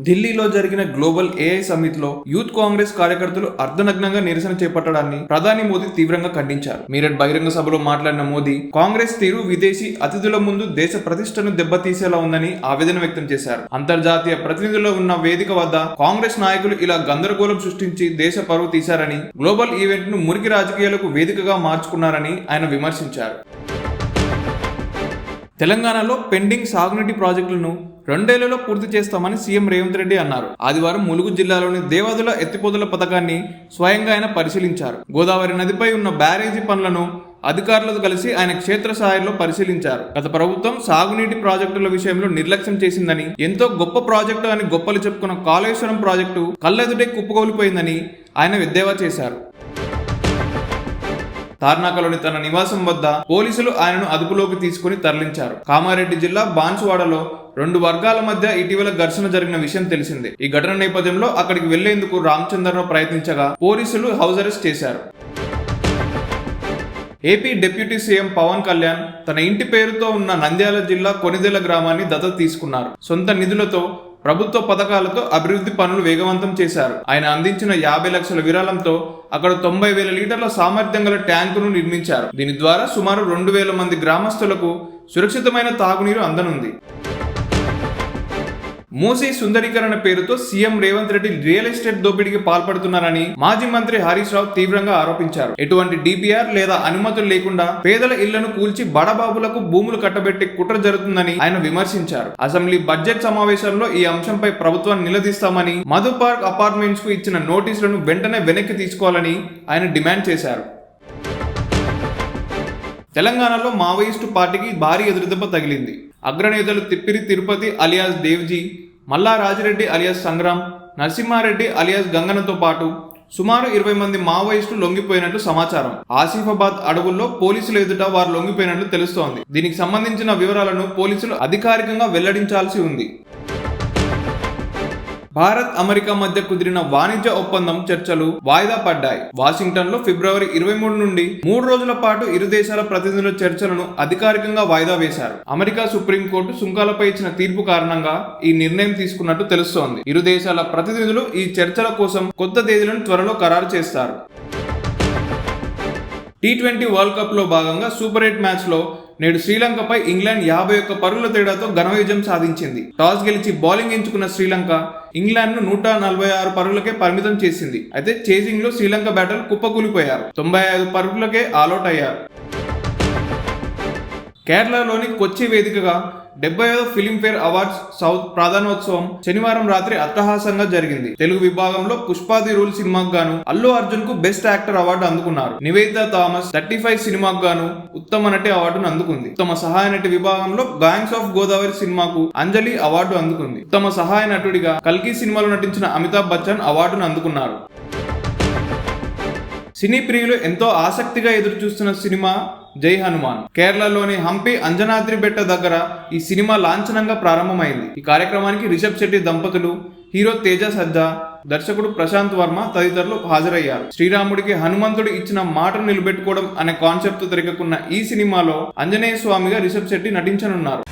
ఢిల్లీలో జరిగిన global AI summit లో యూత్ కాంగ్రెస్ కార్యకర్తలు అర్ధనగ్నంగా నిరసన చేపట్టడాన్ని ప్రధాని మోదీ తీవ్రంగా ఖండించారు. మీరట్ బహిరంగ సభలో మాట్లాడిన మోదీ కాంగ్రెస్ తీరు విదేశీ అతిథుల ముందు దేశ ప్రతిష్టను దెబ్బతీసేలా ఉందని ఆవేదన వ్యక్తం చేశారు. అంతర్జాతీయ ప్రతినిధులు ఉన్న వేదిక వద్ద కాంగ్రెస్ నాయకులు ఇలా గందరగోళం సృష్టించి దేశ పరువు తీశారని, గ్లోబల్ ఈవెంట్ ను మురికి రాజకీయాలకు వేదికగా మార్చుకున్నారని ఆయన విమర్శించారు. తెలంగాణలో పెండింగ్ సాగునీటి ప్రాజెక్టులను 2 ఏళ్లలో పూర్తి చేస్తామని సీఎం రేవంత్ రెడ్డి అన్నారు. ఆదివారం ములుగు జిల్లాలోని దేవాదుల ఎత్తిపోతల పథకాన్ని స్వయంగా ఆయన పరిశీలించారు. గోదావరి నదిపై ఉన్న బ్యారేజీ పనులను అధికారులతో కలిసి ఆయన క్షేత్రస్థాయిలో పరిశీలించారు. గత ప్రభుత్వం సాగునీటి ప్రాజెక్టుల విషయంలో నిర్లక్ష్యం చేసిందని, ఎంతో గొప్ప ప్రాజెక్టు అని గొప్పలు చెప్పుకున్న కాళేశ్వరం ప్రాజెక్టు కళ్ళెదుటే కుప్పకూలిపోయిందని ఆయన ఎద్దేవా చేశారు. తార్నాకలోని తన నివాసం వద్ద పోలీసులు ఆయనను అదుపులోకి తీసుకుని తరలించారు. కామారెడ్డి జిల్లా బాన్సువాడలో 2 వర్గాల మధ్య ఇటీవల ఘర్షణ జరిగిన విషయం తెలిసిందే. ఈ ఘటన నేపథ్యంలో అక్కడికి వెళ్లేందుకు రామచంద్రరావు ప్రయత్నించగా పోలీసులు హౌస్ అరెస్ట్ చేశారు. AP deputy CM Pawan Kalyan తన ఇంటి పేరుతో ఉన్న నంద్యాల జిల్లా కొనిదెల గ్రామాన్ని దత్తత తీసుకున్నారు. సొంత నిధులతో ప్రభుత్వ పథకాలతో అభివృద్ధి పనులు వేగవంతం చేశారు. ఆయన అందించిన 50 లక్షల విరాళంతో అక్కడ 90,000 లీటర్ల సామర్థ్యం గల ట్యాంకును నిర్మించారు. దీని ద్వారా సుమారు 2,000 మంది గ్రామస్తులకు సురక్షితమైన తాగునీరు అందనుంది. మూసీ సుందరీకరణ పేరుతో CM Revanth Reddy real estate దోపిడీకి పాల్పడుతున్నారని మాజీ మంత్రి హరీష్ రావు తీవ్రంగా ఆరోపించారు. ఎటువంటి డిపిఆర్ లేదా అనుమతులు లేకుండా పేదల ఇళ్లను కూల్చి బడబాబులకు భూములు కట్టబెట్టే కుట్ర జరుగుతుందని ఆయన విమర్శించారు. అసెంబ్లీ బడ్జెట్ సమావేశంలో ఈ అంశంపై ప్రభుత్వాన్ని నిలదీస్తామని, మధు పార్క్ అపార్ట్మెంట్స్ కు ఇచ్చిన నోటీసులను వెంటనే వెనక్కి తీసుకోవాలని ఆయన డిమాండ్ చేశారు. తెలంగాణలో మావోయిస్టు పార్టీకి భారీ ఎదురుదెబ్బ తగిలింది. అగ్రనేతలు తిప్పిరి తిరుపతి అలియాస్ దేవ్జీ, మల్లా రాజిరెడ్డి అలియాస్ సంగ్రామ్, నరసింహారెడ్డి అలియాస్ గంగనతో పాటు సుమారు 20 మంది మావోయిస్టులు లొంగిపోయినట్లు సమాచారం. ఆసిఫాబాద్ అడవుల్లో పోలీసులు ఎదుట వారు లొంగిపోయినట్లు తెలుస్తోంది. దీనికి సంబంధించిన వివరాలను పోలీసులు అధికారికంగా వెల్లడించాల్సి ఉంది. భారత్ అమెరికా మధ్య కుదిరిన వాణిజ్య ఒప్పందం చర్చలు వాయిదా పడ్డాయి. వాషింగ్టన్ లో ఫిబ్రవరి 23 నుండి 3 రోజుల పాటు ఇరు దేశాల ప్రతినిధుల చర్చలను అధికారికంగా వాయిదా వేశారు. అమెరికా సుప్రీంకోర్టు సుంకాలపై ఇచ్చిన తీర్పు కారణంగా ఈ నిర్ణయం తీసుకున్నట్టు తెలుస్తోంది. ఇరు దేశాల ప్రతినిధులు ఈ చర్చల కోసం కొత్త తేదీలను త్వరలో ఖరారు చేస్తారు. T20 వరల్డ్ కప్ లో భాగంగా సూపర్ 8 మ్యాచ్ లో నేడు శ్రీలంకపై ఇంగ్లాండ్ 51 పరుగుల తేడాతో ఘన విజయం సాధించింది. టాస్ గెలిచి బౌలింగ్ ఎంచుకున్న శ్రీలంక ఇంగ్లాండ్ ను 146 పరుగులకే పరిమితం చేసింది. అయితే చేజింగ్ లో శ్రీలంక బ్యాటర్లు కుప్పకూలిపోయారు. 95 పరుగులకే ఆలౌట్ అయ్యారు. కేరళలోని కొచ్చి వేదికగా 75వ ఫిలింఫేర్ అవార్డ్స్ సౌత్ ప్రధానోత్సవం శనివారం రాత్రి అట్టహాసంగా జరిగింది. తెలుగు విభాగంలో పుష్ప ది రూల్ సినిమాకు గాను అల్లు అర్జున్ కు బెస్ట్ యాక్టర్ అవార్డు అందుకున్నారు. నివేదిత థామస్ 35 సినిమాకు గాను ఉత్తమ నటి అవార్డును అందుకుంది. ఉత్తమ సహాయ నటి విభాగంలో గాంగ్స్ ఆఫ్ గోదావరి సినిమాకు అంజలి అవార్డు అందుకుంది. ఉత్తమ సహాయ నటుడిగా కల్కి సినిమాలో నటించిన అమితాబ్ బచ్చన్ అవార్డును అందుకున్నారు. సినీ ప్రియులు ఎంతో ఆసక్తిగా ఎదురు చూస్తున్న సినిమా జై హనుమాన్. కేరళలోని హంపి అంజనాద్రి బెట్ట దగ్గర ఈ సినిమా లాంఛనంగా ప్రారంభమైంది. ఈ కార్యక్రమానికి రిషబ్ శెట్టి దంపతులు, హీరో తేజ సజ్జా, దర్శకుడు ప్రశాంత్ వర్మ తదితరులు హాజరయ్యారు. శ్రీరాముడికి హనుమంతుడు ఇచ్చిన మాటను నిలబెట్టుకోవడం అనే కాన్సెప్ట్ తో తెరకెక్కున్న ఈ సినిమాలో ఆంజనేయ స్వామిగా రిషబ్ శెట్టి నటించనున్నారు.